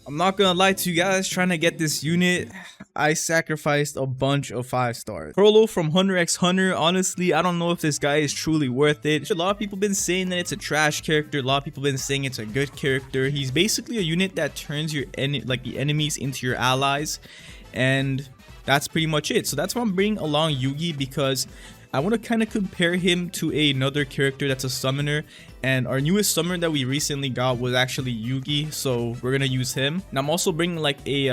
I'm not gonna lie to you guys, trying to get this unit, I sacrificed a bunch of 5 stars. Chrollo from Hunter x Hunter, honestly, I don't know if this guy is truly worth it. A lot of people been saying that it's a trash character, a lot of people been saying it's a good character. He's basically a unit that turns your the enemies into your allies, and that's pretty much it. So that's why I'm bringing along Yugi, because I want to kind of compare him to another character that's a summoner, and our newest summoner that we recently got was actually Yugi, so we're gonna use him. And I'm also bringing like a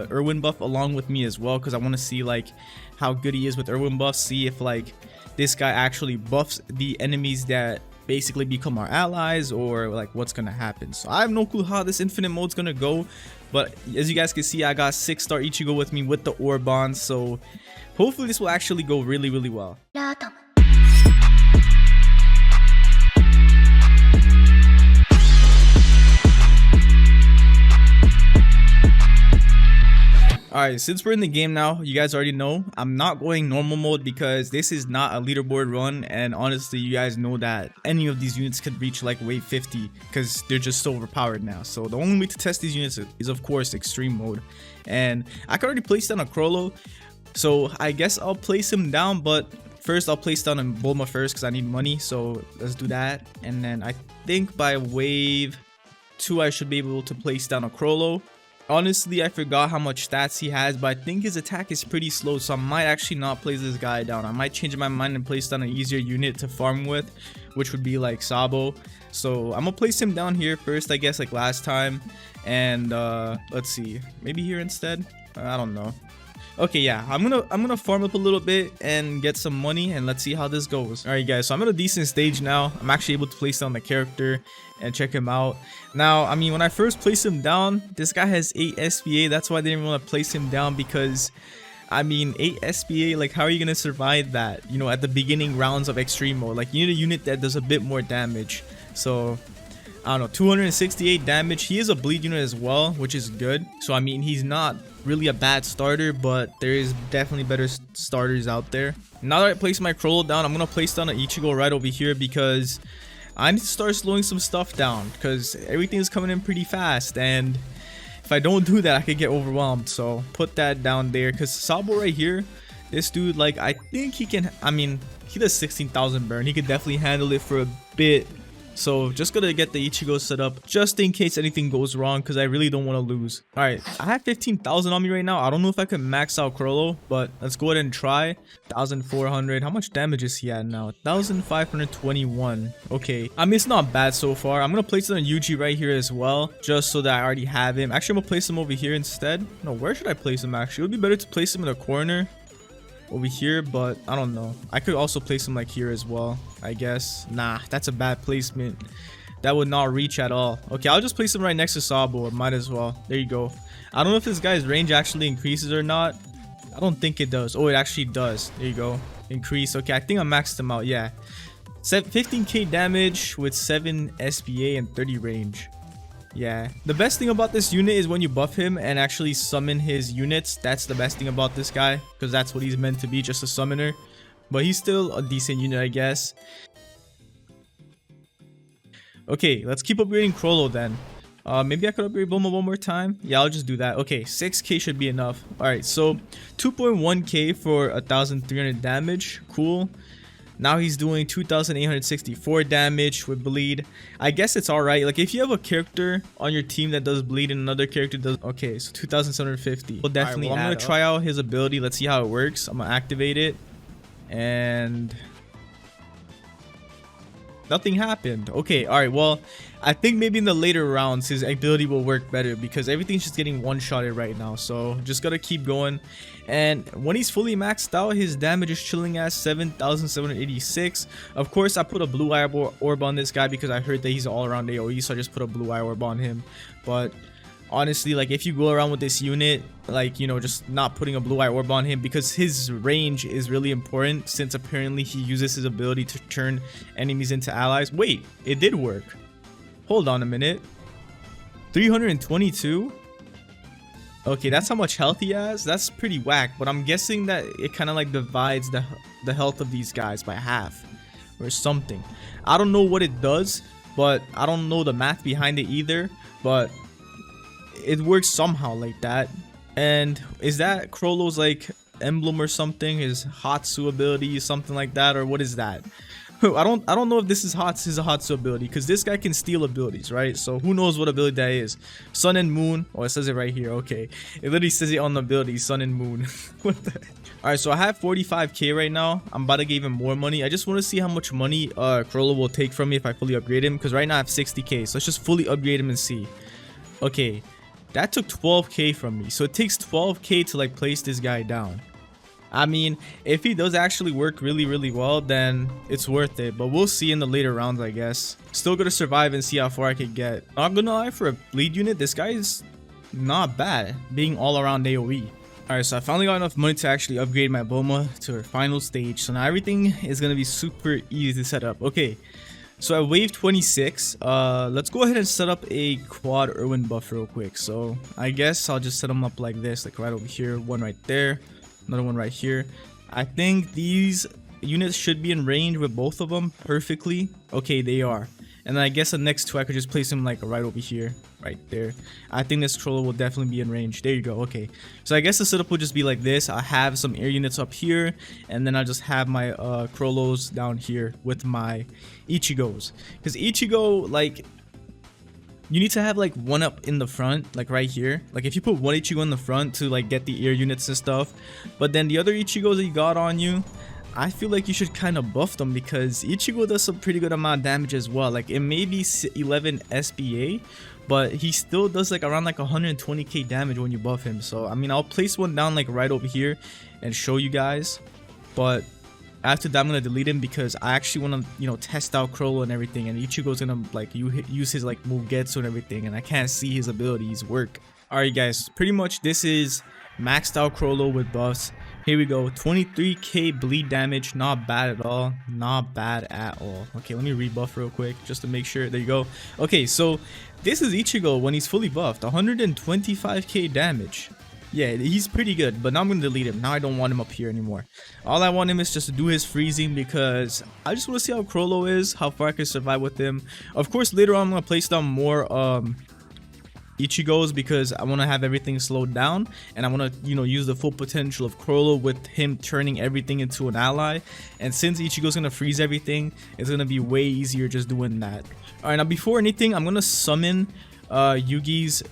Irwin buff along with me as well, because I want to see like how good he is with Irwin buffs, see if like this guy actually buffs the enemies that basically become our allies, or like what's gonna happen. So I have no clue how this infinite mode's gonna go, but as you guys can see, I got 6-star Ichigo with me with the ore bonds, so hopefully this will actually go really well. Alright, since we're in the game now, you guys already know, I'm not going normal mode because this is not a leaderboard run, and honestly, you guys know that any of these units could reach like wave 50 because they're just so overpowered now. So the only way to test these units is of course extreme mode, and I can already place down a Chrollo, so I guess I'll place him down, but first I'll place down a Bulma first because I need money, so let's do that. And then I think by wave 2 I should be able to place down a Chrollo. Honestly, I forgot how much stats he has, but I think his attack is pretty slow, so I might actually not place this guy down. I might change my mind and place down an easier unit to farm with, which would be like Sabo. So I'm gonna place him down here first, I guess, like last time. And let's see, maybe here instead. I don't know. Okay, yeah, I'm gonna farm up a little bit and get some money, and let's see how this goes. All right, guys, so I'm at a decent stage now. I'm actually able to place down the character and check him out. Now, I mean, when I first placed him down, this guy has 8 SPA. That's why I didn't want to place him down, because I mean, 8 SPA, like how are you gonna survive that, you know, at the beginning rounds of extreme mode? Like, you need a unit that does a bit more damage. So I don't know, 268 damage. He is a bleed unit as well, which is good. So I mean, he's not really a bad starter, but there is definitely better starters out there. Now that I place my Chrollo down, I'm gonna place down an Ichigo right over here, because I need to start slowing some stuff down, because everything is coming in pretty fast, and if I don't do that, I could get overwhelmed. So put that down there, because Sabo right here, this dude, like, I think he can, I mean, he does 16,000 burn. He could definitely handle it for a bit. So just gonna get the Ichigo set up just in case anything goes wrong, because I really don't want to lose. All right, I have 15,000 on me right now. I don't know if I can max out Chrollo, but let's go ahead and try. 1,400. How much damage is he at now? 1,521. Okay, I mean, it's not bad so far. I'm gonna place it on Yuji right here as well, just so that I already have him. Actually, I'm gonna place him over here instead. No, where should I place him? Actually, it would be better to place him in a corner over here, but I don't know. I could also place him like here as well, I guess. Nah, that's a bad placement. That would not reach at all. Okay, I'll just place him right next to Sabo. Might as well. There you go. I don't know if this guy's range actually increases or not. I don't think it does. Oh, it actually does. There you go. Increase. Okay, I think I maxed him out. Yeah, 15k damage with 7 SPA and 30 range. Yeah, the best thing about this unit is when you buff him and actually summon his units. That's the best thing about this guy, because that's what he's meant to be, just a summoner. But he's still a decent unit, I guess. Okay, let's keep upgrading Chrollo then. Maybe I could upgrade Bulma one more time. Yeah, I'll just do that. Okay, 6k should be enough. Alright, so 2.1k for 1,300 damage. Cool. Now he's doing 2,864 damage with bleed. I guess it's alright. Like, if you have a character on your team that does bleed and another character does... Okay, so 2,750. We'll definitely I'm going to try out his ability. Let's see how it works. I'm going to activate it. And nothing happened. Okay, alright. Well, I think maybe in the later rounds his ability will work better, because everything's just getting one-shotted right now. So just gotta keep going. And when he's fully maxed out, his damage is chilling at 7,786. Of course, I put a blue eye orb on this guy because I heard that he's all around AoE, so I just put a blue eye orb on him. But honestly, like, if you go around with this unit, like, you know, just not putting a blue eye orb on him, because his range is really important, since apparently he uses his ability to turn enemies into allies. Wait, it did work. Hold on a minute. 322. Okay, that's how much health he has. That's pretty whack, but I'm guessing that it kind of like divides the health of these guys by half or something. I don't know what it does, but I don't know the math behind it either, but it works somehow like that. And is that Chrollo's like emblem or something? His Hatsu ability, something like that, or what is that? I don't know if this is his Hatsu ability, because this guy can steal abilities, right? So who knows what ability that is? Sun and Moon. Oh, it says it right here. Okay, it literally says it on the ability, Sun and Moon. What the heck? All right, so I have 45k right now. I'm about to get even more money. I just want to see how much money Chrollo will take from me if I fully upgrade him, because right now I have 60k. So let's just fully upgrade him and see. Okay, that took 12k from me. So it takes 12k to like place this guy down. I mean, if he does actually work really well, then it's worth it. But we'll see in the later rounds, I guess. Still gonna survive and see how far I can get. Not gonna lie, for a bleed unit, this guy is not bad, being all around AoE. Alright, so I finally got enough money to actually upgrade my Boma to her final stage. So now everything is gonna be super easy to set up. Okay, so at wave 26, let's go ahead and set up a quad Irwin buff real quick. So I guess I'll just set them up like this, like right over here, one right there, another one right here. I think these units should be in range with both of them perfectly. Okay, they are. And then I guess the next two I could just place them like right over here, right there. I think this Chrollo will definitely be in range. There you go. Okay, so I guess the setup will just be like this. I have some air units up here, and then I just have my Chrollos down here with my Ichigos. Because Ichigo, like, you need to have like one up in the front, like right here. Like if you put one Ichigo in the front to like get the air units and stuff, but then the other Ichigos that you got on you, I feel like you should kind of buff them, because Ichigo does some pretty good amount of damage as well. Like it may be 11 SBA, but he still does like around like 120k damage when you buff him. So I mean, I'll place one down like right over here and show you guys, but after that I'm gonna delete him, because I actually want to, you know, test out Chrollo and everything, and Ichigo's gonna like use his like Mugetsu and everything, and I can't see his abilities work. Alright guys, pretty much this is maxed out Chrollo with buffs. Here we go, 23k bleed damage, not bad at all, not bad at all. Okay, let me rebuff real quick just to make sure. There you go. Okay, so this is Ichigo when he's fully buffed, 125k damage. Yeah, he's pretty good, but now I'm gonna delete him. Now I don't want him up here anymore. All I want him is just to do his freezing, because I just want to see how Chrollo is, how far I can survive with him. Of course, later on I'm gonna place down more Ichigos, because I want to have everything slowed down, and I want to, you know, use the full potential of Chrollo with him turning everything into an ally. And since Ichigo's gonna freeze everything, it's gonna be way easier just doing that. All right, now before anything, I'm gonna summon Yugi's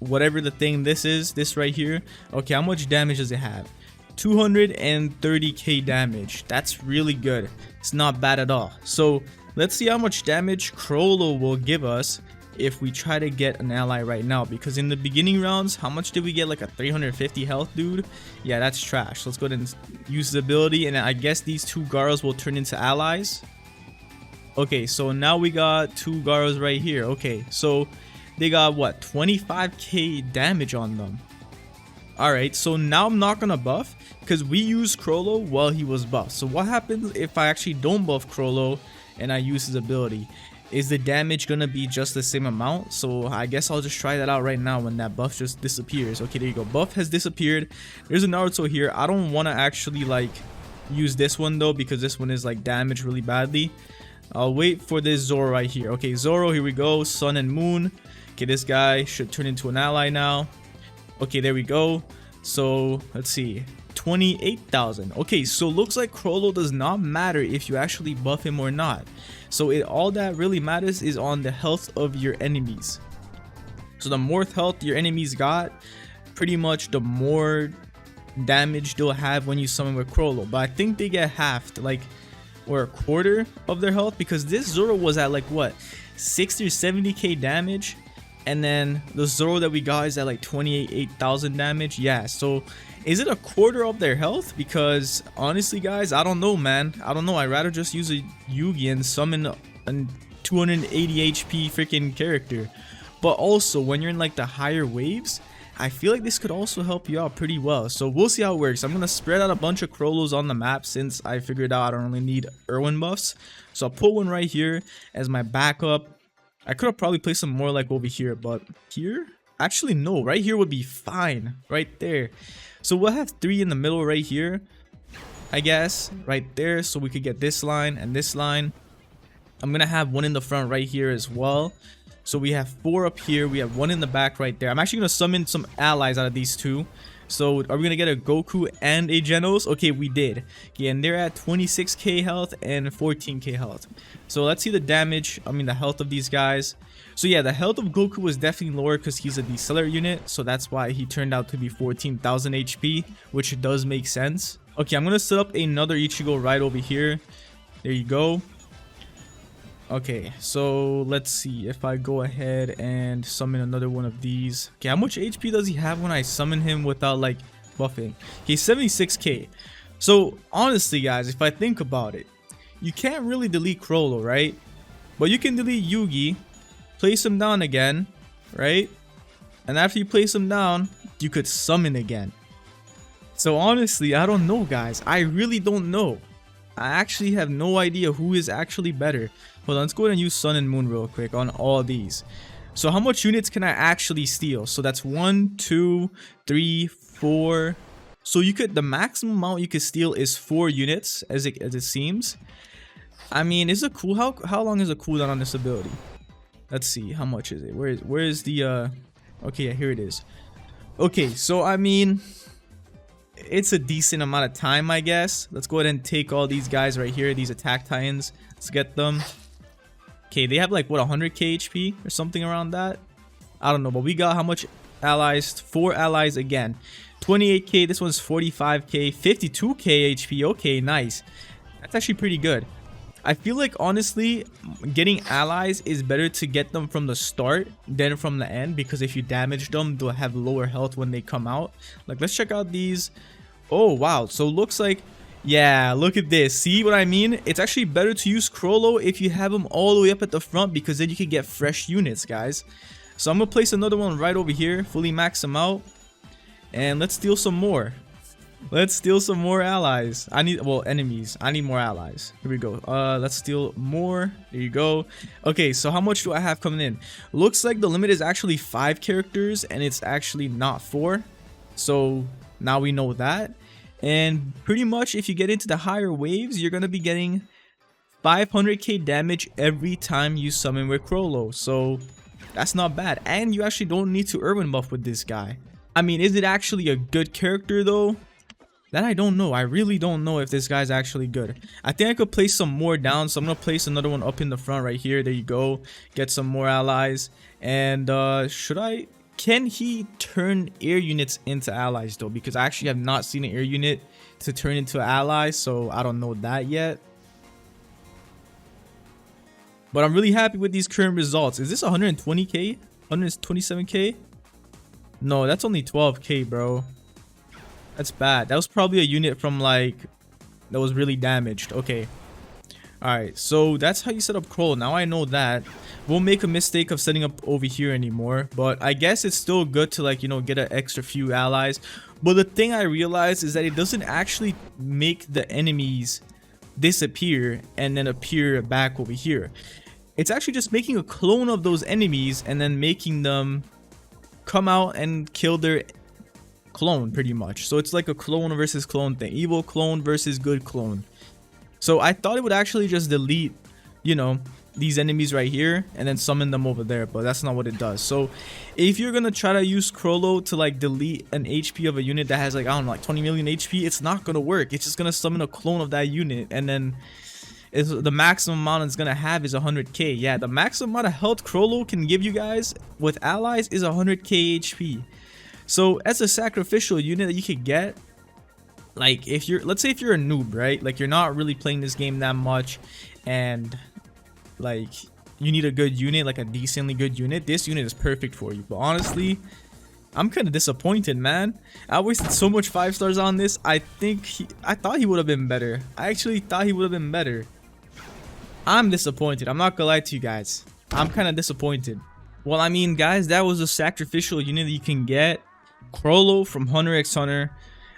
whatever the thing this is, this right here. Okay, how much damage does it have? 230k damage. That's really good. It's not bad at all. So let's see how much damage Chrollo will give us if we try to get an ally right now, because in the beginning rounds, how much did we get? Like a 350 health dude? Yeah, that's trash. Let's go ahead and use the ability, and I guess these two Garos will turn into allies. Okay, so now we got two Garos right here. Okay, so they got what, 25k damage on them. Alright, so now I'm not gonna buff, because we used Chrollo while he was buffed. So what happens if I actually don't buff Chrollo and I use his ability? Is the damage gonna be just the same amount? So I guess I'll just try that out right now when that buff just disappears. Okay, there you go. Buff has disappeared. There's a Naruto here. I don't want to actually like use this one though, because this one is like damaged really badly. I'll wait for this Zoro right here. Okay, Zoro, here we go. Sun and Moon. Okay, this guy should turn into an ally now. Okay, there we go. So let's see, 28,000. Okay, so looks like Chrollo does not matter if you actually buff him or not. So all that really matters is on the health of your enemies. So the more health your enemies got, pretty much the more damage they'll have when you summon with Chrollo. But I think they get halved, like, or a quarter of their health, because this Zoro was at like what, 60 or 70k damage, and then the Zoro that we got is at like 28,000 damage. Yeah, so is it a quarter of their health? Because honestly guys, I don't know, man. I don't know. I'd rather just use a Yugi and summon a 280 HP freaking character. But also when you're in like the higher waves, I feel like this could also help you out pretty well. So we'll see how it works. I'm gonna spread out a bunch of Chrollos on the map, since I figured out I don't really need Irwin buffs. So I'll put one right here as my backup. I could have probably placed some more like over here, but here? Actually, no. Right here would be fine. Right there. So we'll have 3 in the middle right here, I guess. Right there. So we could get this line and this line. I'm going to have one in the front right here as well. So we have 4 up here. We have 1 in the back right there. I'm actually going to summon some allies out of these 2. So are we going to get a Goku and a Genos? Okay, we did. Okay, and they're at 26k health and 14k health. So let's see the damage, the health of these guys. So yeah, the health of Goku was definitely lower because he's a Deceler unit. So that's why he turned out to be 14,000 HP, which does make sense. Okay, I'm going to set up another Ichigo right over here. There you go. Okay, so let's see if I go ahead and summon another one of these. Okay, how much HP does he have when I summon him without like buffing? Okay, 76k. So honestly guys, if I think about it, you can't really delete Chrollo, right? But you can delete Yugi, place him down again, right? And after you place him down, you could summon again. So honestly, I don't know guys, I really don't know. I actually have no idea who is actually better. Hold on, let's go ahead and use Sun and Moon real quick on all these. So how much units can I actually steal? So that's 1, 2, 3, 4. So you could, the maximum amount you could steal is 4 units as it seems. Is it cool? How long is a cooldown on this ability? Let's see, how much is it? Where is the okay, yeah, here it is. Okay, so it's a decent amount of time, I guess. Let's go ahead and take all these guys right here, these attack titans. Let's get them. Okay, they have like what, 100k HP or something around that. I don't know, but we got how much allies? 4 allies again. 28k, this one's 45k, 52k HP. Okay, nice. That's actually pretty good. I feel like honestly getting allies is better to get them from the start than from the end, because if you damage them, they'll have lower health when they come out. Like, let's check out these. Oh wow, so looks like, yeah, look at this. See what I mean? It's actually better to use Chrollo if you have them all the way up at the front, because then you can get fresh units, guys. So I'm gonna place another one right over here, fully max them out, and let's steal some more. Let's steal some more allies. Enemies. I need more allies. Here we go. Let's steal more. There you go. Okay, so how much do I have coming in? Looks like the limit is actually 5 characters and it's actually not 4. So now we know that. And pretty much if you get into the higher waves, you're going to be getting 500k damage every time you summon with Chrollo. So that's not bad. And you actually don't need to Irwin buff with this guy. Is it actually a good character though? That I don't know. I really don't know if this guy's actually good. I think I could place some more down. So I'm going to place another one up in the front right here. There you go. Get some more allies. And can he turn air units into allies though? Because I actually have not seen an air unit to turn into an ally. So I don't know that yet. But I'm really happy with these current results. Is this 120k? 127k? No, that's only 12k, bro. That's bad. That was probably a unit from like that was really damaged. Okay. Alright, so that's how you set up Chrollo. Now I know that. Won't make a mistake of setting up over here anymore. But I guess it's still good to get an extra few allies. But the thing I realized is that it doesn't actually make the enemies disappear and then appear back over here. It's actually just making a clone of those enemies and then making them come out and kill their clone pretty much. So it's like a clone versus clone thing, evil clone versus good clone. So I thought it would actually just delete these enemies right here and then summon them over there, but that's not what it does. So if you're gonna try to use Chrollo to delete an HP of a unit that has I don't know, 20 million HP, it's not gonna work. It's just gonna summon a clone of that unit, and then the maximum amount it's gonna have is 100k. Yeah, the maximum amount of health Chrollo can give you guys with allies is 100k HP. So as a sacrificial unit that you could get, let's say if you're a noob, right? You're not really playing this game that much, and you need a good unit, a decently good unit. This unit is perfect for you. But honestly, I'm kind of disappointed, man. I wasted so much 5 stars on this. I thought he would have been better. I actually thought he would have been better. I'm disappointed. I'm not gonna lie to you guys. I'm kind of disappointed. Well, guys, that was a sacrificial unit that you can get. Chrollo from Hunter x Hunter.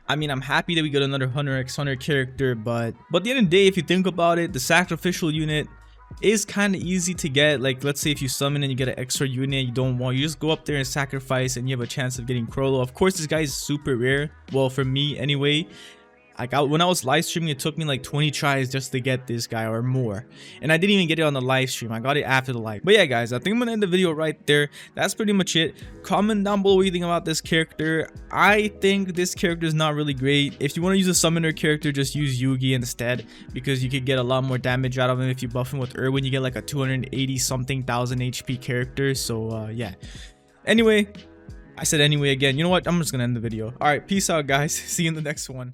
I'm happy that we got another Hunter x Hunter character, but at the end of the day, if you think about it, the sacrificial unit is kind of easy to get. Let's say if you summon and you get an extra unit you just go up there and sacrifice and you have a chance of getting Chrollo. Of course, this guy is super rare. Well, for me anyway. Like when I was live streaming, it took me like 20 tries just to get this guy or more, and I didn't even get it on the live stream. I got it after the live. But yeah, guys, I think I'm gonna end the video right there. That's pretty much it. Comment down below what you think about this character. I think this character is not really great. If you want to use a summoner character, just use Yugi instead, because you could get a lot more damage out of him if you buff him with Erwin. You get like a 280 something thousand HP character. So yeah. Anyway, I said anyway again. You know what? I'm just gonna end the video. All right, peace out, guys. See you in the next one.